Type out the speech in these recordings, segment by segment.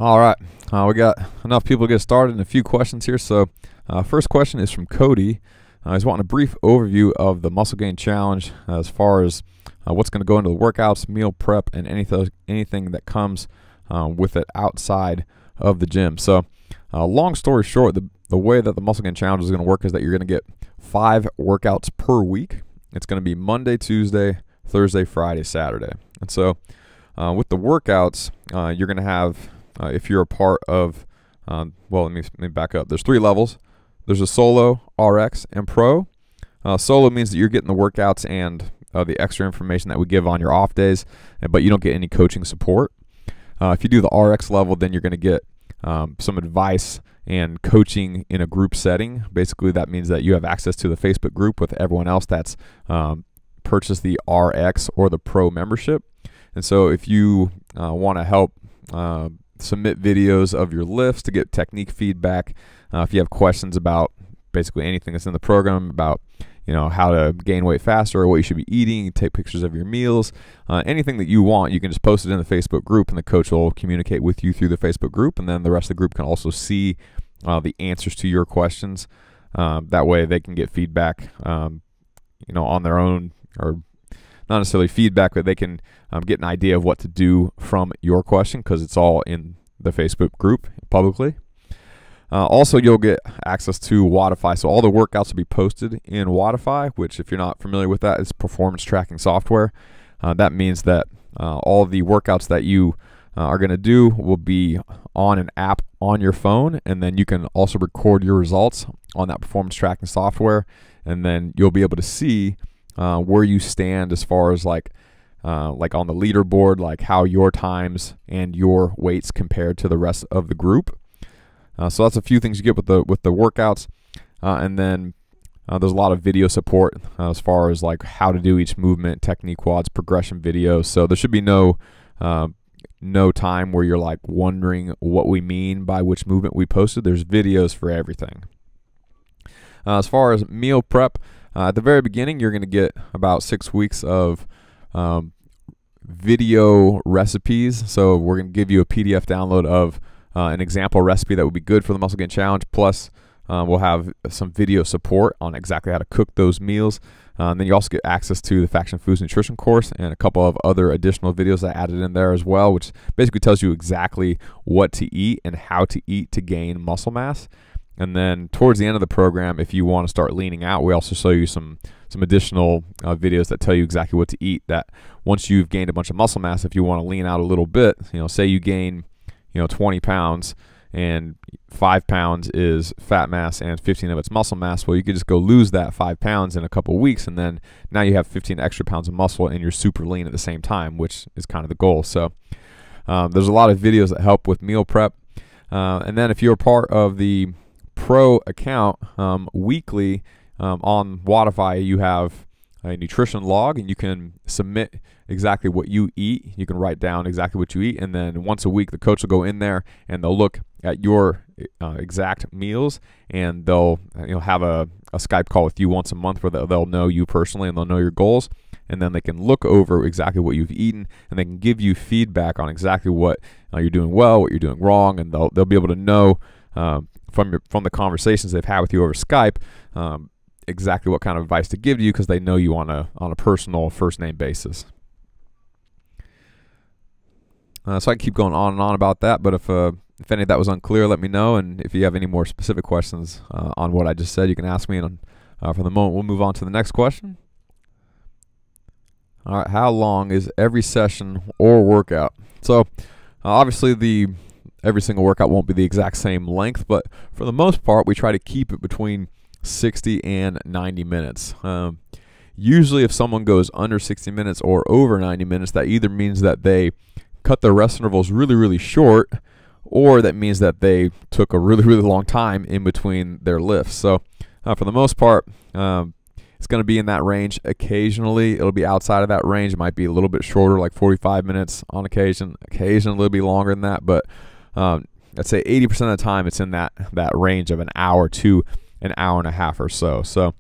All right, we got enough people to get started and a few questions here. So first question is from Cody. He's wanting a brief overview of the muscle gain challenge as far as what's going to go into the workouts, meal prep, and anything that comes with it outside of the gym. So long story short, the way that the muscle gain challenge is going to work is that you're going to get 5 workouts per week. It's going to be Monday, Tuesday, Thursday, Friday, Saturday. And so with the workouts, you're going to have, if you're a part of, well, let me back up. There's 3 levels. There's a solo, RX, and pro. Solo means that you're getting the workouts and the extra information that we give on your off days, but you don't get any coaching support. If you do the RX level, then you're going to get some advice and coaching in a group setting. Basically, that means that you have access to the Facebook group with everyone else that's purchased the RX or the pro membership. And so if you want to help submit videos of your lifts to get technique feedback, if you have questions about basically anything that's in the program, about how to gain weight faster or what you should be eating, take pictures of your meals, anything that you want, you can just post it in the Facebook group, and the coach will communicate with you through the Facebook group, and then the rest of the group can also see the answers to your questions. That way they can get feedback on their own, or not necessarily feedback, but they can get an idea of what to do from your question, because it's all in the Facebook group publicly. Also, you'll get access to Wodify. So all the workouts will be posted in Wodify, which, if you're not familiar with that, is performance tracking software. That means that all the workouts that you are going to do will be on an app on your phone, and then you can also record your results on that performance tracking software, and then you'll be able to see where you stand as far as like on the leaderboard, like how your times and your weights compared to the rest of the group. So that's a few things you get with the workouts, and then there's a lot of video support as far as like how to do each movement, technique, quads, progression videos. So there should be no time where you're like wondering what we mean by which movement we posted. There's videos for everything. As far as meal prep, at the very beginning, you're going to get about 6 weeks of video recipes. So we're going to give you a PDF download of an example recipe that would be good for the muscle gain challenge. Plus, we'll have some video support on exactly how to cook those meals. And then you also get access to the Faction Foods Nutrition course and a couple of other additional videos I added in there as well, which basically tells you exactly what to eat and how to eat to gain muscle mass. And then towards the end of the program, if you want to start leaning out, we also show you some additional videos that tell you exactly what to eat. That once you've gained a bunch of muscle mass, if you want to lean out a little bit, say you gain 20 pounds and 5 pounds is fat mass and 15 of it's muscle mass, well, you could just go lose that 5 pounds in a couple weeks, and then now you have 15 extra pounds of muscle and you're super lean at the same time, which is kind of the goal. So there's a lot of videos that help with meal prep. And then if you're part of the pro account, weekly on Wodify, you have a nutrition log, and you can submit exactly what you eat. You can write down exactly what you eat, and then once a week the coach will go in there and they'll look at your exact meals, and they'll have a Skype call with you once a month where they'll know you personally and they'll know your goals, and then they can look over exactly what you've eaten, and they can give you feedback on exactly what you're doing well, what you're doing wrong, and they'll be able to know from the conversations they've had with you over Skype exactly what kind of advice to give you, because they know you on a personal first name basis. So I can keep going on and on about that, but if any of that was unclear, let me know, and if you have any more specific questions on what I just said, you can ask me, and for the moment we'll move on to the next question. All right, how long is every session or workout? So obviously every single workout won't be the exact same length, but for the most part we try to keep it between 60 and 90 minutes. Usually if someone goes under 60 minutes or over 90 minutes, that either means that they cut their rest intervals really, really short, or that means that they took a really, really long time in between their lifts. So for the most part, it's going to be in that range. Occasionally it'll be outside of that range. It might be a little bit shorter, like 45 minutes on occasion. Occasionally it'll be longer than that, but I'd say 80% of the time it's in that range of an hour to an hour and a half or so. So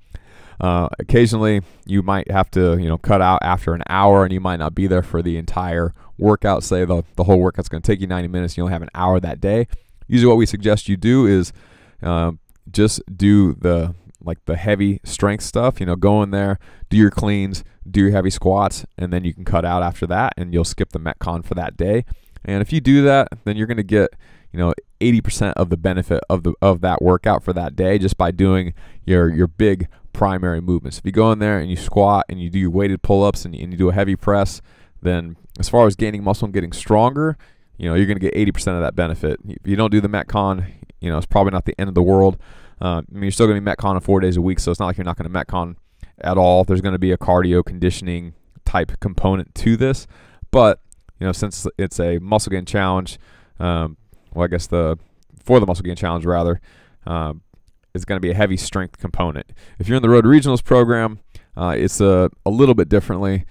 Occasionally, you might have to cut out after an hour, and you might not be there for the entire workout. Say the whole workout's going to take you 90 minutes. You only have an hour that day. Usually, what we suggest you do is just do the heavy strength stuff. Go in there, do your cleans, do your heavy squats, and then you can cut out after that, and you'll skip the Metcon for that day. And if you do that, then you're going to get 80% of the benefit of that workout for that day just by doing your big primary movements. If you go in there and you squat and you do your weighted pull-ups and you do a heavy press, then as far as gaining muscle and getting stronger, you're going to get 80% of that benefit. If you don't do the Metcon, it's probably not the end of the world. You're still going to be Metcon 4 days a week, so it's not like you're not going to Metcon at all. There's going to be a cardio conditioning type component to this, but since it's a muscle gain challenge, for the muscle gain challenge rather, it's going to be a heavy strength component. If you're in the Road to Regionals program, it's a little bit differently,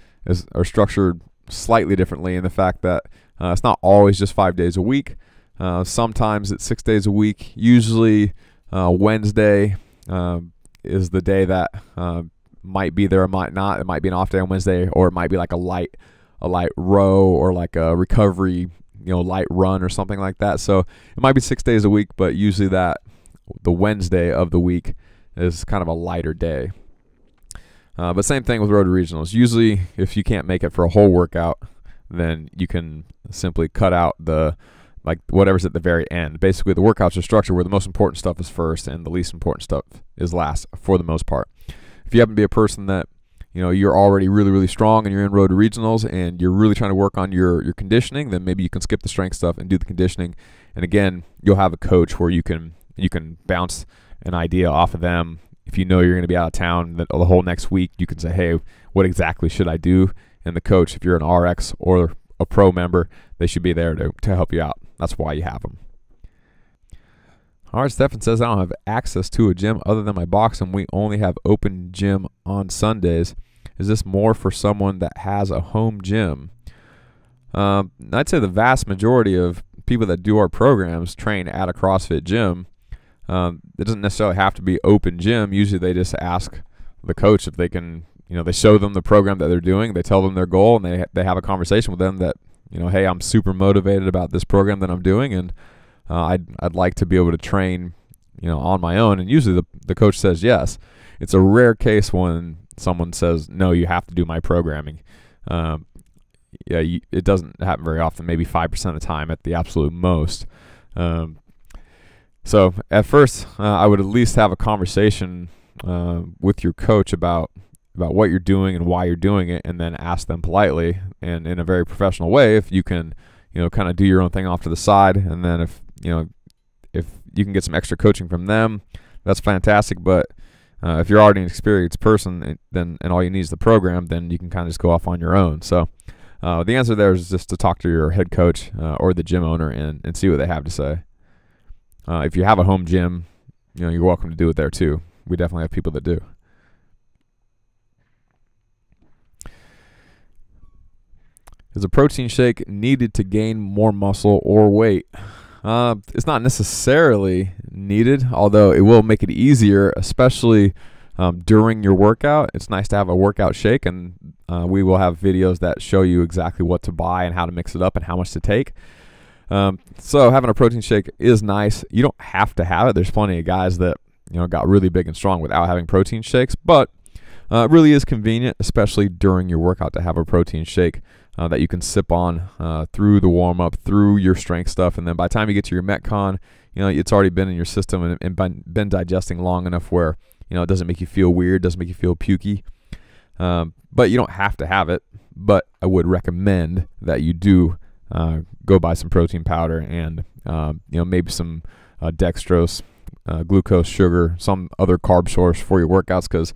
or structured slightly differently in the fact that it's not always just 5 days a week. Sometimes it's 6 days a week. Usually Wednesday is the day that might be there or might not. It might be an off day on Wednesday, or it might be like a light row, or like a recovery light run or something like that. So it might be 6 days a week, but usually the Wednesday of the week is kind of a lighter day. But same thing with Road to Regionals. Usually if you can't make it for a whole workout, then you can simply cut out whatever's at the very end. Basically, the workouts are structured where the most important stuff is first and the least important stuff is last for the most part. If you happen to be a person that you're already really, really strong and you're in Road to Regionals and you're really trying to work on your conditioning, then maybe you can skip the strength stuff and do the conditioning. And again, you'll have a coach where you can bounce an idea off of them. If you're going to be out of town the whole next week, you can say, hey, what exactly should I do? And the coach, if you're an RX or a pro member, they should be there to help you out. That's why you have them. All right, Stefan says, I don't have access to a gym other than my box, and we only have open gym on Sundays. Is this more for someone that has a home gym? I'd say the vast majority of people that do our programs train at a CrossFit gym. It doesn't necessarily have to be open gym. Usually they just ask the coach if they can, they show them the program that they're doing, they tell them their goal, and they have a conversation with them that, hey, I'm super motivated about this program that I'm doing, and I'd like to be able to train, on my own. And usually the coach says yes. It's a rare case when someone says, no, you have to do my programming. It doesn't happen very often, maybe 5% of the time at the absolute most. So at first, I would at least have a conversation with your coach about what you're doing and why you're doing it, and then ask them politely and in a very professional way if you can, kind of do your own thing off to the side. And then if you can get some extra coaching from them, that's fantastic. But if you're already an experienced person, and all you need is the program, then you can kind of just go off on your own. So the answer there is just to talk to your head coach or the gym owner and see what they have to say. If you have a home gym, you're welcome to do it there too. We definitely have people that do. Is a protein shake needed to gain more muscle or weight? It's not necessarily needed, although it will make it easier, especially during your workout. It's nice to have a workout shake, and we will have videos that show you exactly what to buy and how to mix it up and how much to take. So having a protein shake is nice. You don't have to have it. There's plenty of guys that got really big and strong without having protein shakes, but it really is convenient, especially during your workout, to have a protein shake that you can sip on through the warm-up, through your strength stuff, and then by the time you get to your Metcon, it's already been in your system and been digesting long enough where it doesn't make you feel weird, doesn't make you feel pukey. But you don't have to have it. But I would recommend that you do go buy some protein powder and maybe some dextrose, glucose, sugar, some other carb source for your workouts, because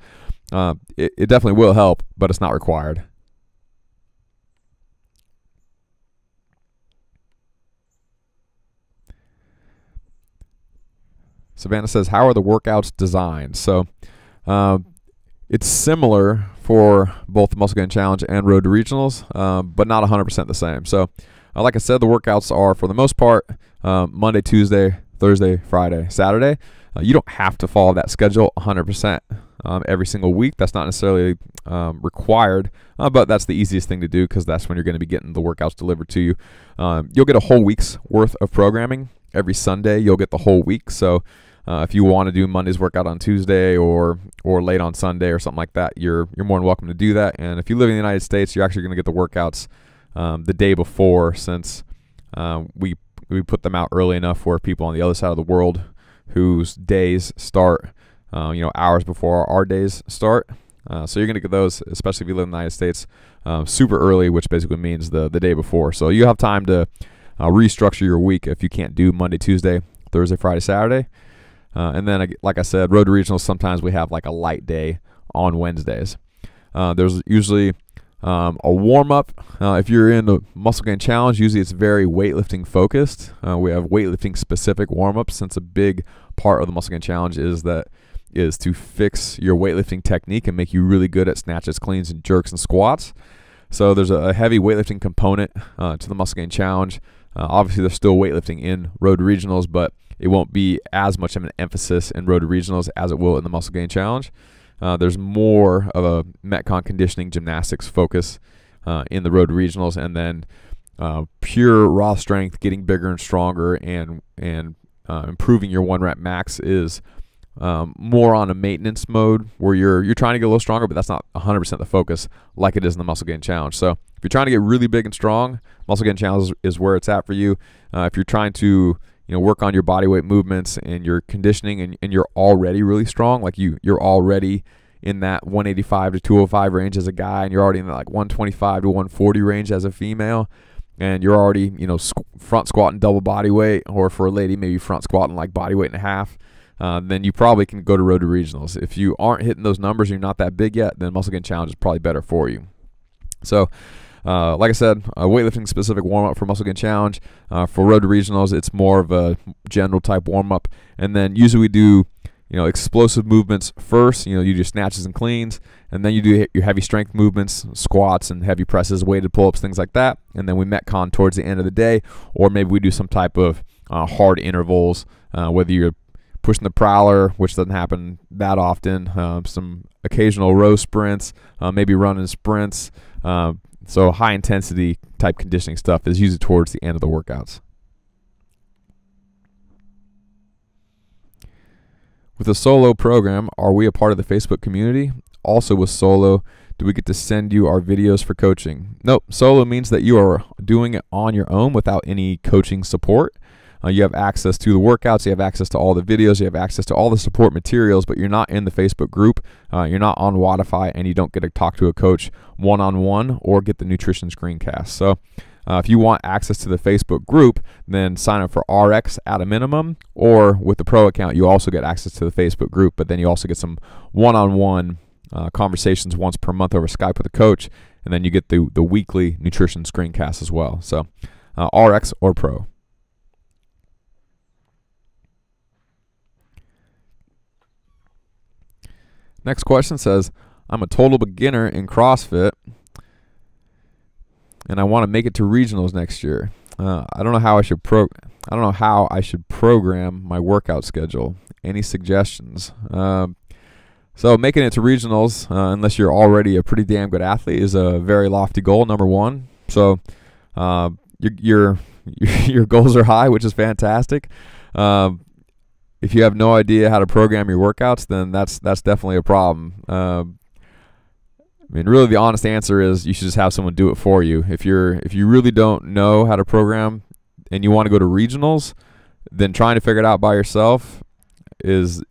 it definitely will help, but it's not required. Savannah says, how are the workouts designed? So it's similar for both the Muscle Gain Challenge and Road to Regionals, but not 100% the same. So like I said, the workouts are, for the most part, Monday, Tuesday, Thursday, Friday, Saturday. You don't have to follow that schedule 100% every single week. That's not necessarily required, but that's the easiest thing to do because that's when you're going to be getting the workouts delivered to you. You'll get a whole week's worth of programming. Every Sunday, you'll get the whole week. So if you want to do Monday's workout on Tuesday or late on Sunday or something like that, you're more than welcome to do that. And if you live in the United States, you're actually going to get the workouts the day before, since we put them out early enough where people on the other side of the world whose days start hours before our days start. So you're going to get those, especially if you live in the United States, super early, which basically means the day before. So you have time to restructure your week if you can't do Monday, Tuesday, Thursday, Friday, Saturday. And then, like I said, road to regionals, sometimes we have like a light day on Wednesdays. There's usually a warm-up. If you're in the muscle gain challenge, usually it's very weightlifting focused. We have weightlifting specific warm-ups, since a big part of the muscle gain challenge is to fix your weightlifting technique and make you really good at snatches, cleans, and jerks and squats. So there's a heavy weightlifting component to the muscle gain challenge. Obviously, there's still weightlifting in road to regionals, but it won't be as much of an emphasis in road to regionals as it will in the muscle gain challenge. There's more of a metcon conditioning gymnastics focus in the road to regionals, and then pure raw strength, getting bigger and stronger, and improving your 1 rep max is more on a maintenance mode where you're trying to get a little stronger, but that's not 100% the focus like it is in the muscle gain challenge. So if you're trying to get really big and strong, muscle gain challenge is where it's at for you. If you're trying to work on your body weight movements and your conditioning, and you're already really strong, like you're already in that 185 to 205 range as a guy, and you're already in that like 125 to 140 range as a female, and you're already front squatting double body weight, or for a lady maybe front squatting like body weight and a half, then you probably can go to road to regionals. If you aren't hitting those numbers, you're not that big yet, then muscle gain challenge is probably better for you. So like I said, a weightlifting specific warm-up for muscle gain challenge. For road to regionals, it's more of a general type warm-up, and then usually we do explosive movements first. You do snatches and cleans, and then you do your heavy strength movements, squats and heavy presses, weighted pull-ups, things like that, and then we metcon towards the end of the day, or maybe we do some type of hard intervals, whether you're pushing the prowler, which doesn't happen that often, some occasional row sprints, maybe running sprints. So high intensity type conditioning stuff is usually towards the end of the workouts. With a solo program, are we a part of the Facebook community? Also with solo, do we get to send you our videos for coaching? Nope. Solo means that you are doing it on your own without any coaching support. You have access to the workouts, you have access to all the videos, you have access to all the support materials, but you're not in the Facebook group, you're not on Wodify, and you don't get to talk to a coach one-on-one or get the nutrition screencast. So if you want access to the Facebook group, then sign up for RX at a minimum, or with the Pro account, you also get access to the Facebook group, but then you also get some one-on-one conversations once per month over Skype with a coach, and then you get the weekly nutrition screencast as well. So RX or Pro. Next question says, I'm a total beginner in CrossFit and I want to make it to regionals next year. I don't know how I should program my workout schedule. Any suggestions? So making it to regionals, unless you're already a pretty damn good athlete, is a very lofty goal, number one. So your goals are high, which is fantastic. If you have no idea how to program your workouts, then that's definitely a problem. I mean, really, the honest answer is you should just have someone do it for you. If you really don't know how to program and you want to go to regionals, then trying to figure it out by yourself is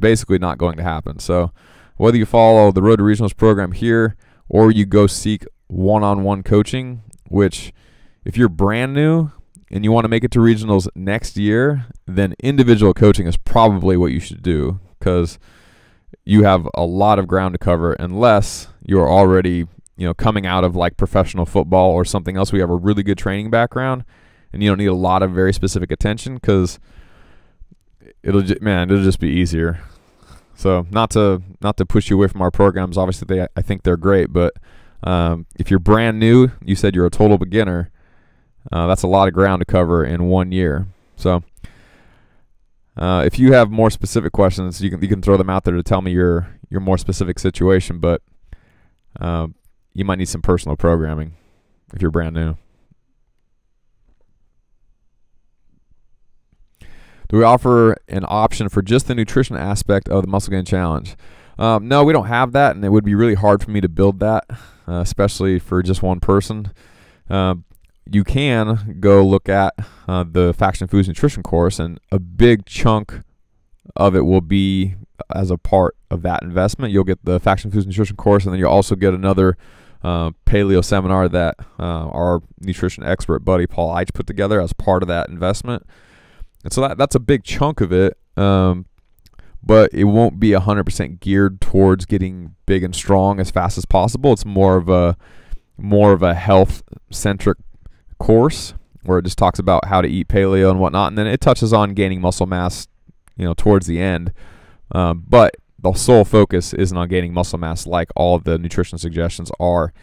basically not going to happen. So whether you follow the Road to Regionals program here or you go seek one-on-one coaching, which if you're brand new and you want to make it to regionals next year, then individual coaching is probably what you should do, because you have a lot of ground to cover unless you're already coming out of like professional football or something else. We have a really good training background and you don't need a lot of very specific attention, because it'll just be easier. So not to push you away from our programs, obviously I think they're great, but if you're brand new, you said you're a total beginner, that's a lot of ground to cover in 1 year. So If you have more specific questions, you can throw them out there to tell me your more specific situation, but you might need some personal programming if you're brand new. Do we offer an option for just the nutrition aspect of the Muscle Gain Challenge? No, we don't have that, and it would be really hard for me to build that, especially for just one person. You can go look at the Faction Foods Nutrition course, and a big chunk of it will be as a part of that investment. You'll get the Faction Foods Nutrition course, and then you'll also get another paleo seminar that our nutrition expert buddy Paul Eich put together as part of that investment. And so that's a big chunk of it, but it won't be 100% geared towards getting big and strong as fast as possible. It's more of a health-centric course where it just talks about how to eat paleo and whatnot, and then it touches on gaining muscle mass, towards the end. But the sole focus isn't on gaining muscle mass like all of the nutrition suggestions are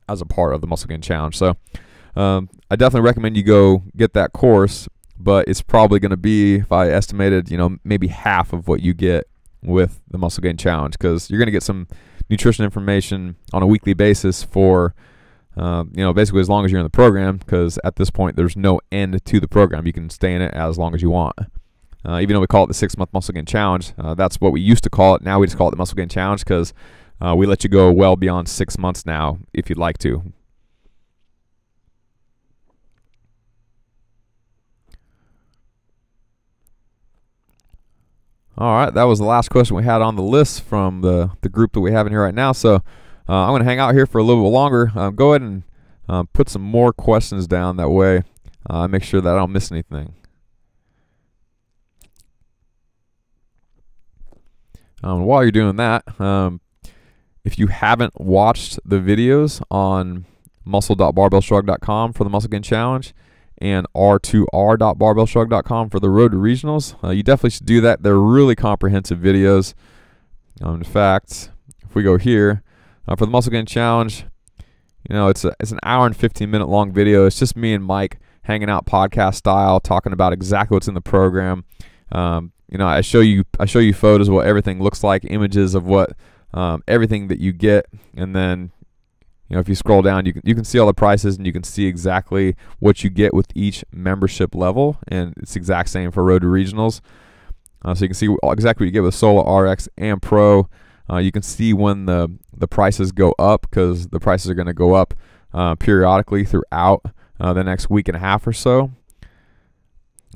as a part of the Muscle Gain Challenge. So I definitely recommend you go get that course, but it's probably going to be, if I estimated, maybe half of what you get with the Muscle Gain Challenge, because you're going to get some nutrition information on a weekly basis for basically as long as you're in the program, because at this point there's no end to the program. You can stay in it as long as you want. Even though we call it the 6-month Muscle Gain Challenge, that's what we used to call it. Now we just call it the Muscle Gain Challenge because we let you go well beyond 6 months now if you'd like to. All right, that was the last question we had on the list from the group that we have in here right now. So I'm going to hang out here for a little bit longer. Go ahead and put some more questions down. That way I make sure that I don't miss anything. While you're doing that, if you haven't watched the videos on muscle.barbellshrugged.com for the Muscle Gain Challenge and r2r.barbellshrugged.com for the Road to Regionals, you definitely should do that. They're really comprehensive videos. In fact, if we go here, for the Muscle Gain Challenge, it's an hour and 15-minute long video. It's just me and Mike hanging out podcast style, talking about exactly what's in the program. I show you photos of what everything looks like, images of what everything that you get, and then if you scroll down, you can see all the prices, and you can see exactly what you get with each membership level, and it's the exact same for Road to Regionals. So you can see exactly what you get with Solo, RX, and Pro. You can see when the prices go up, because the prices are going to go up periodically throughout the next week and a half or so.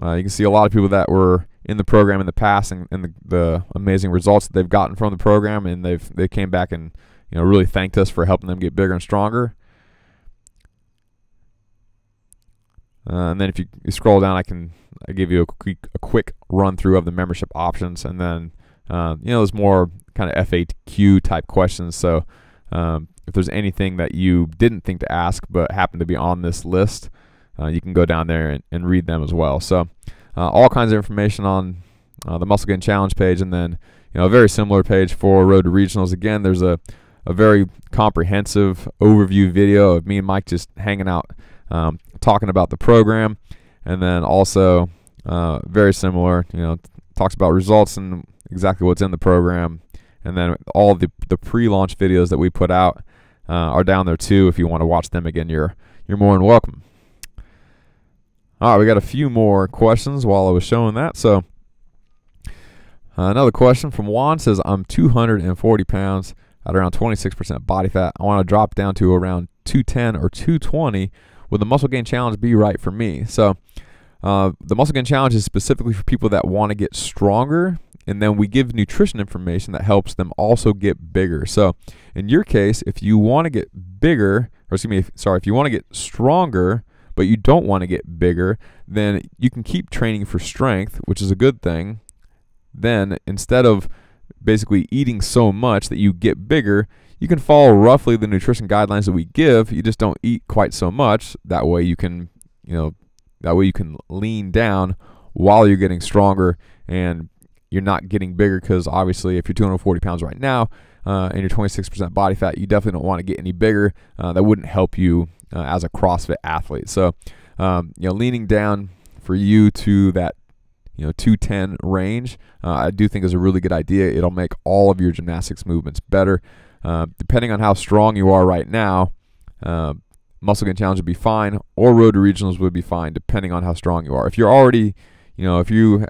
You can see a lot of people that were in the program in the past and the amazing results that they've gotten from the program, and they came back and really thanked us for helping them get bigger and stronger. And then if you scroll down, I give you a quick run through of the membership options, and then there's more kind of FAQ type questions. So if there's anything that you didn't think to ask but happened to be on this list, you can go down there and read them as well. So all kinds of information on the Muscle Gain Challenge page, and then a very similar page for Road to Regionals. Again, there's a very comprehensive overview video of me and Mike just hanging out, talking about the program, and then also very similar, talks about results and exactly what's in the program, and then all the pre-launch videos that we put out are down there too. If you want to watch them again, you're more than welcome. All right, we got a few more questions while I was showing that. So another question from Juan says, I'm 240 pounds at around 26% body fat. I want to drop down to around 210 or 220. Would the Muscle Gain Challenge be right for me? So the Muscle Gain Challenge is specifically for people that want to get stronger, and then we give nutrition information that helps them also get bigger. So in your case, if you want to get bigger, or excuse me, if you want to get stronger, but you don't want to get bigger, then you can keep training for strength, which is a good thing. Then instead of basically eating so much that you get bigger, you can follow roughly the nutrition guidelines that we give. You just don't eat quite so much. That way you can, lean down while you're getting stronger, and you're not getting bigger, because obviously if you're 240 pounds right now and you're 26% body fat, you definitely don't want to get any bigger. That wouldn't help you as a CrossFit athlete. So leaning down for you to that 210 range, I do think is a really good idea. It'll make all of your gymnastics movements better. Depending on how strong you are right now, muscle gain challenge would be fine, or road to regionals would be fine, depending on how strong you are. If you're already, if you're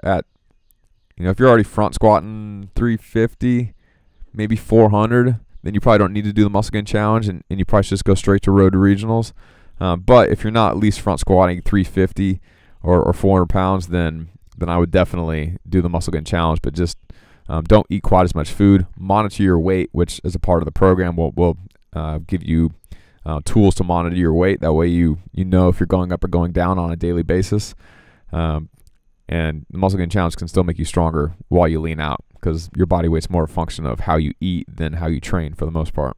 already front squatting 350, maybe 400, then you probably don't need to do the muscle gain challenge, and you probably should just go straight to road to regionals. But if you're not at least front squatting 350 or 400 pounds, then I would definitely do the muscle gain challenge. But just don't eat quite as much food. Monitor your weight, which is a part of the program. We'll give you tools to monitor your weight. That way you know if you're going up or going down on a daily basis. And the muscle gain challenge can still make you stronger while you lean out, because your body weight's more a function of how you eat than how you train for the most part.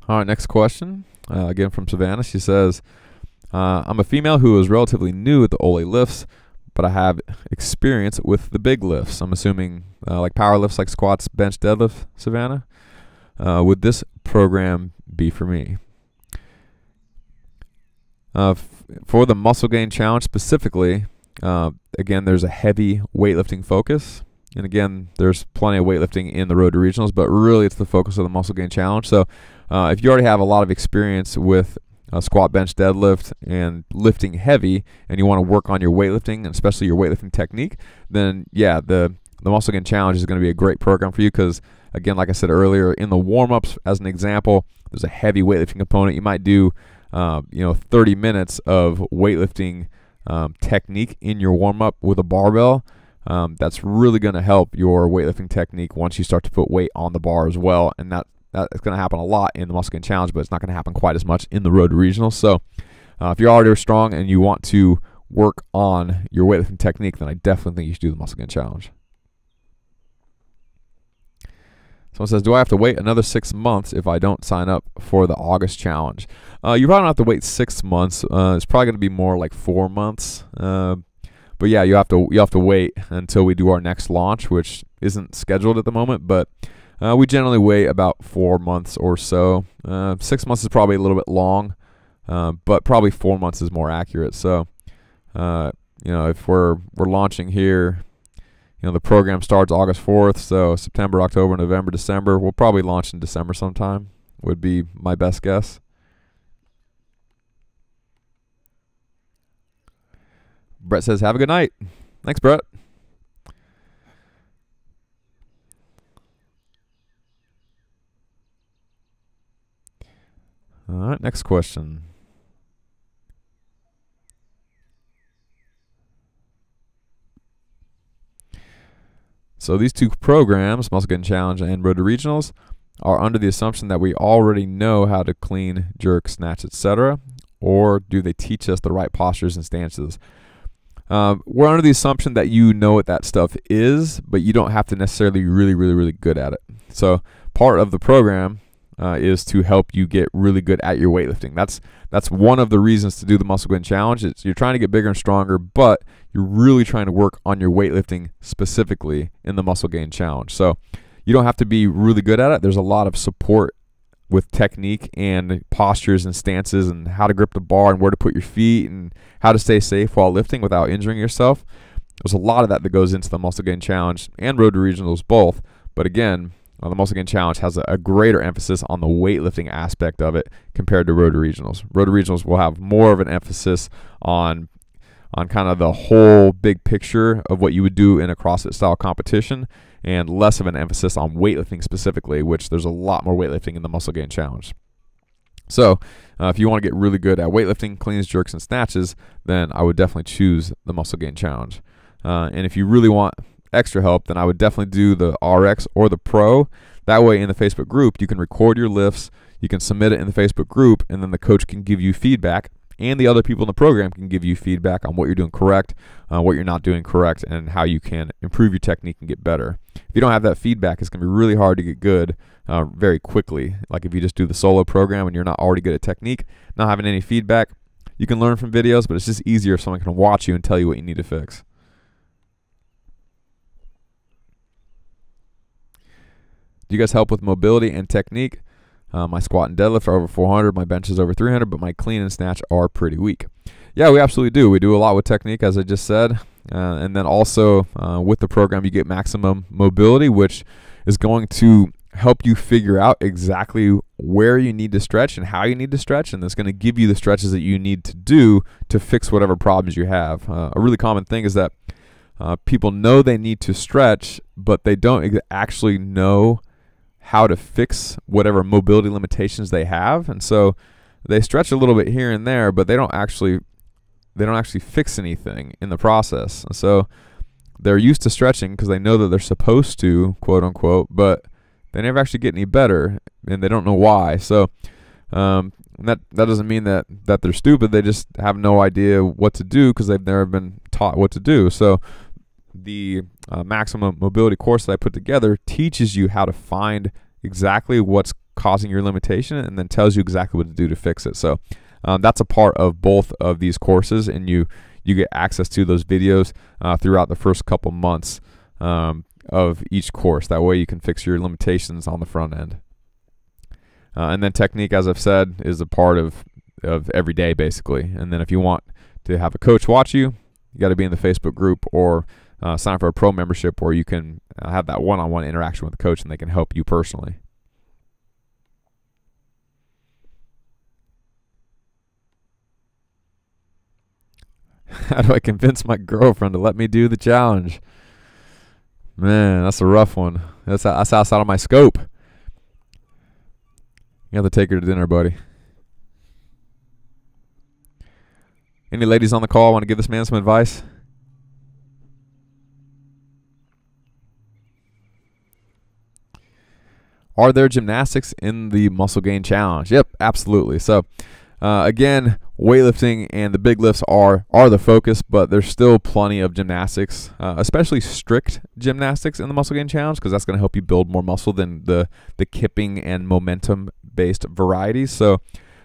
All right, next question, again from Savannah. She says, I'm a female who is relatively new at the Ole lifts, but I have experience with the big lifts. I'm assuming like power lifts like squats, bench, deadlift, Savannah. Would this program be for me? For the muscle gain challenge specifically, again, there's a heavy weightlifting focus. And again, there's plenty of weightlifting in the road to regionals, but really it's the focus of the muscle gain challenge. So if you already have a lot of experience with squat, bench, deadlift, and lifting heavy, and you want to work on your weightlifting, and especially your weightlifting technique, then yeah, the muscle gain challenge is going to be a great program for you, because again, like I said earlier, in the warm-ups, as an example, there's a heavy weightlifting component. You might do 30 minutes of weightlifting technique in your warm-up with a barbell. That's really going to help your weightlifting technique once you start to put weight on the bar as well, and that's going to happen a lot in the muscle gain challenge, but it's not going to happen quite as much in the road to regionals. So if you're already strong and you want to work on your weightlifting technique, then I definitely think you should do the muscle gain challenge. Someone says, do I have to wait another 6 months if I don't sign up for the August challenge? You probably don't have to wait 6 months. It's probably going to be more like 4 months. But yeah, you have to wait until we do our next launch, which isn't scheduled at the moment. But we generally wait about 4 months or so. 6 months is probably a little bit long, but probably 4 months is more accurate. So if we're launching here, the program starts August 4th, so September, October, November, December. We'll probably launch in December sometime, would be my best guess. Brett says, have a good night. Thanks, Brett. All right, next question. So these two programs, Muscle Gain Challenge and Road to Regionals, are under the assumption that we already know how to clean, jerk, snatch, etc., or do they teach us the right postures and stances? We're under the assumption that you know what that stuff is, but you don't have to necessarily be really good at it. So part of the program is to help you get really good at your weightlifting. That's one of the reasons to do the Muscle Gain Challenge. You're trying to get bigger and stronger, but you're really trying to work on your weightlifting specifically in the Muscle Gain Challenge. So you don't have to be really good at it. There's a lot of support with technique and postures and stances and how to grip the bar and where to put your feet and how to stay safe while lifting without injuring yourself. There's a lot of that goes into the Muscle Gain Challenge and Road to Regionals both. But again, the Muscle Gain Challenge has a greater emphasis on the weightlifting aspect of it compared to Road to Regionals. Road to Regionals will have more of an emphasis on kind of the whole big picture of what you would do in a CrossFit style competition, and less of an emphasis on weightlifting specifically, which there's a lot more weightlifting in the Muscle Gain Challenge. So if you want to get really good at weightlifting, cleans, jerks, and snatches, then I would definitely choose the Muscle Gain Challenge. And if you really want extra help, then I would definitely do the RX or the Pro. That way in the Facebook group, you can record your lifts, you can submit it in the Facebook group, and then the coach can give you feedback, and the other people in the program can give you feedback on what you're doing correct, what you're not doing correct, and how you can improve your technique and get better. If you don't have that feedback, it's going to be really hard to get good very quickly. Like if you just do the solo program and you're not already good at technique, not having any feedback, you can learn from videos, but it's just easier if someone can watch you and tell you what you need to fix. Do you guys help with mobility and technique? My squat and deadlift are over 400. My bench is over 300, but my clean and snatch are pretty weak. Yeah, we absolutely do. We do a lot with technique, as I just said. And then also with the program, you get maximum mobility, which is going to help you figure out exactly where you need to stretch and how you need to stretch, and that's going to give you the stretches that you need to do to fix whatever problems you have. A really common thing is that people know they need to stretch, but they don't actually know how to fix whatever mobility limitations they have, and so they stretch a little bit here and there, but they don't actually fix anything in the process. And so they're used to stretching because they know that they're supposed to, quote unquote, but they never actually get any better, and they don't know why. So that doesn't mean that they're stupid. They just have no idea what to do because they've never been taught what to do. So the maximum mobility course that I put together teaches you how to find exactly what's causing your limitation and then tells you exactly what to do to fix it. So that's a part of both of these courses, and you get access to those videos throughout the first couple months of each course. That way you can fix your limitations on the front end. And then technique, as I've said, is a part of every day basically. And then if you want to have a coach watch you, you got to be in the Facebook group or sign up for a pro membership where you can have that one-on-one interaction with the coach and they can help you personally. How do I convince my girlfriend to let me do the challenge? Man, that's a rough one. That's outside of my scope. You have to take her to dinner, buddy. Any ladies on the call want to give this man some advice? Are there gymnastics in the muscle gain challenge? Yep, absolutely. So again, weightlifting and the big lifts are the focus, but there's still plenty of gymnastics, especially strict gymnastics in the muscle gain challenge, because that's going to help you build more muscle than the kipping and momentum based varieties. So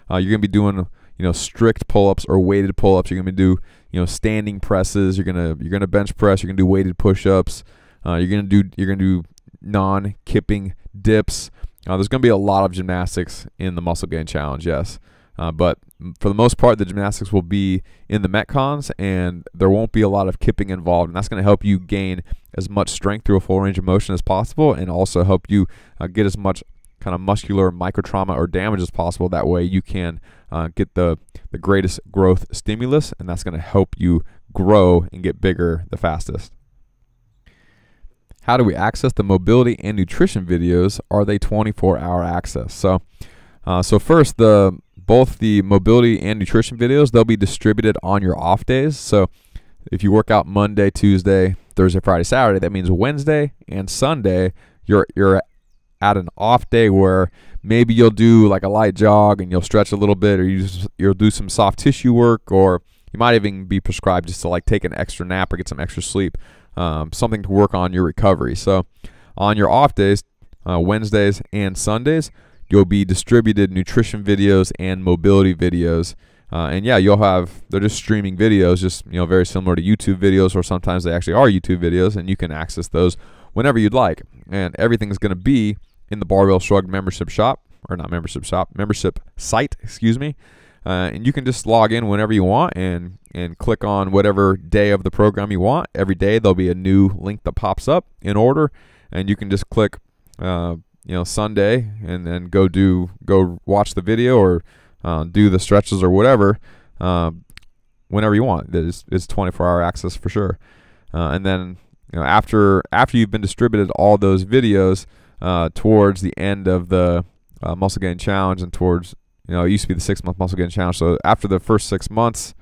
you're going to be doing strict pull-ups or weighted pull-ups. You're going to do standing presses. You're going to bench press. You're going to do weighted push-ups. You're going to do non-kipping dips. There's going to be a lot of gymnastics in the muscle gain challenge, yes. But for the most part, the gymnastics will be in the Metcons, and there won't be a lot of kipping involved, and that's going to help you gain as much strength through a full range of motion as possible, and also help you get as much kind of muscular microtrauma or damage as possible. That way you can get the greatest growth stimulus, and that's going to help you grow and get bigger the fastest. How do we access the mobility and nutrition videos? Are they 24-hour access? So first, both the mobility and nutrition videos, they'll be distributed on your off days. So if you work out Monday, Tuesday, Thursday, Friday, Saturday, that means Wednesday and Sunday you're at an off day where maybe you'll do like a light jog and you'll stretch a little bit, or you'll do some soft tissue work, or you might even be prescribed just to like take an extra nap or get some extra sleep, something to work on your recovery. So on your off days, Wednesdays and Sundays, you'll be distributed nutrition videos and mobility videos. And yeah, they're just streaming videos, just very similar to YouTube videos, or sometimes they actually are YouTube videos, and you can access those whenever you'd like. And everything's going to be in the Barbell Shrugged membership site, excuse me. And you can just log in whenever you want and click on whatever day of the program you want. Every day there'll be a new link that pops up in order, and you can just click Sunday and then go watch the video or do the stretches or whatever whenever you want. It's 24-hour access for sure. And then after you've been distributed all those videos towards the end of the muscle gain challenge, and towards it used to be the 6-month muscle gain challenge, so after the first 6 months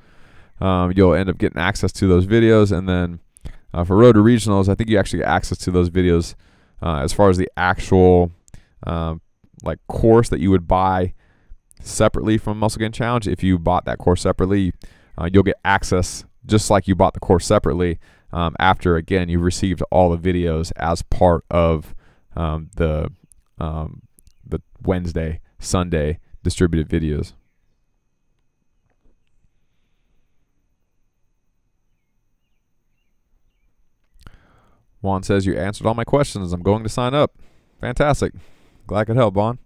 you'll end up getting access to those videos. And then for Road to Regionals, I think you actually get access to those videos as far as the actual like course that you would buy separately from muscle gain challenge. If you bought that course separately, you'll get access just like you bought the course separately after, again, you received all the videos as part of the Wednesday, Sunday distributed videos. Juan says, you answered all my questions. I'm going to sign up. Fantastic. Glad I could help, Juan.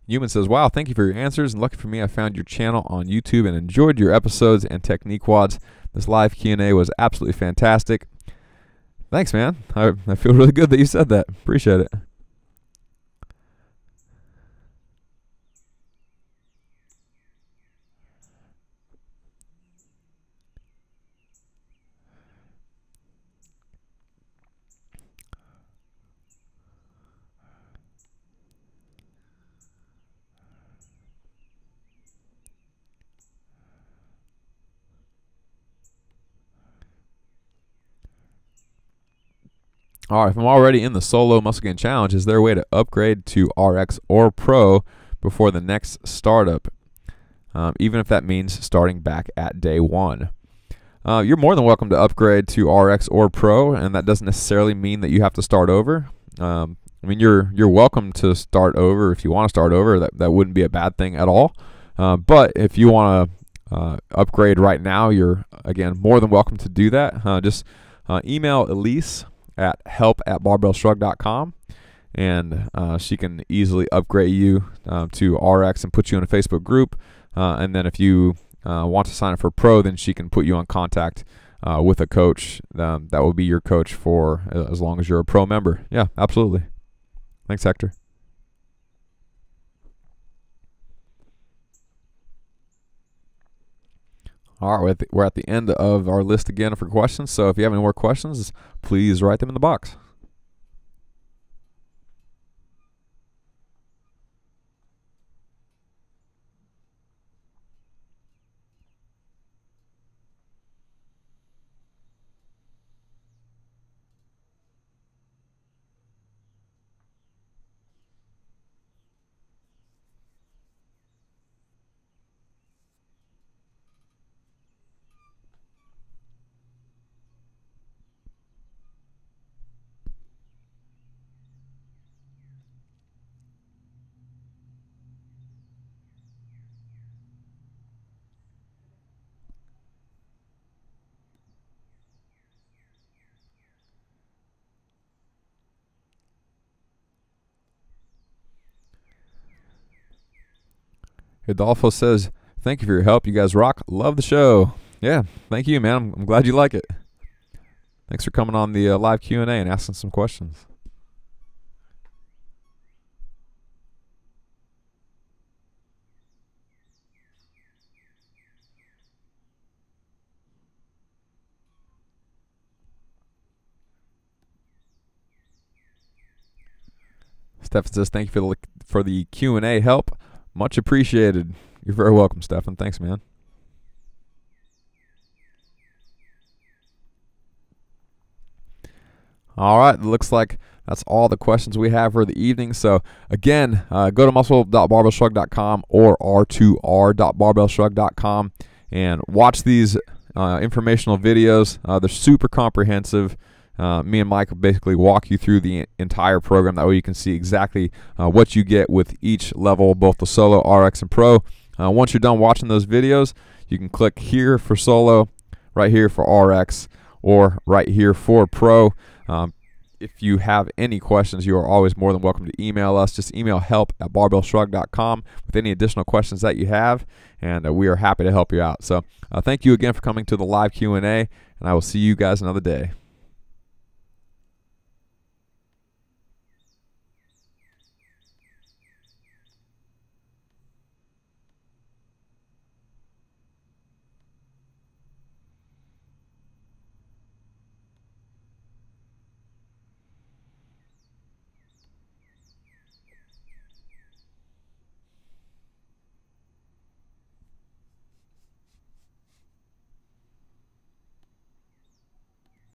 Human says, wow, thank you for your answers, and lucky for me, I found your channel on YouTube and enjoyed your episodes and technique wads. This live Q&A was absolutely fantastic. Thanks, man. I feel really good that you said that. Appreciate it. All right, if I'm already in the solo muscle gain challenge, is there a way to upgrade to RX or Pro before the next startup, even if that means starting back at day one? You're more than welcome to upgrade to RX or Pro, and that doesn't necessarily mean that you have to start over. I mean, you're welcome to start over if you want to start over. That wouldn't be a bad thing at all. But if you want to upgrade right now, you're, again, more than welcome to do that. Just email Elise at help@barbellshrugged.com, and she can easily upgrade you to RX and put you in a Facebook group. And then if you want to sign up for Pro, then she can put you on contact with a coach that will be your coach for as long as you're a Pro member. Yeah, absolutely. Thanks, Hector. All right, we're at the end of our list again for questions, so if you have any more questions, please write them in the box. Adolfo says, thank you for your help. You guys rock. Love the show. Yeah, thank you, man. I'm glad you like it. Thanks for coming on the live Q&A and asking some questions. Stefan says, thank you for the Q&A help. Much appreciated. You're very welcome, Stefan. Thanks, man. All right, it looks like that's all the questions we have for the evening. So again, go to muscle.barbellshrugged.com or r2r.barbellshrugged.com and watch these informational videos. They're super comprehensive. Me and Mike will basically walk you through the entire program. That way you can see exactly what you get with each level, both the Solo, RX, and Pro. Once you're done watching those videos, you can click here for Solo, right here for RX, or right here for Pro. If you have any questions, you are always more than welcome to email us. Just email help@barbellshrugged.com with any additional questions that you have, and we are happy to help you out. So thank you again for coming to the live Q&A, and I will see you guys another day.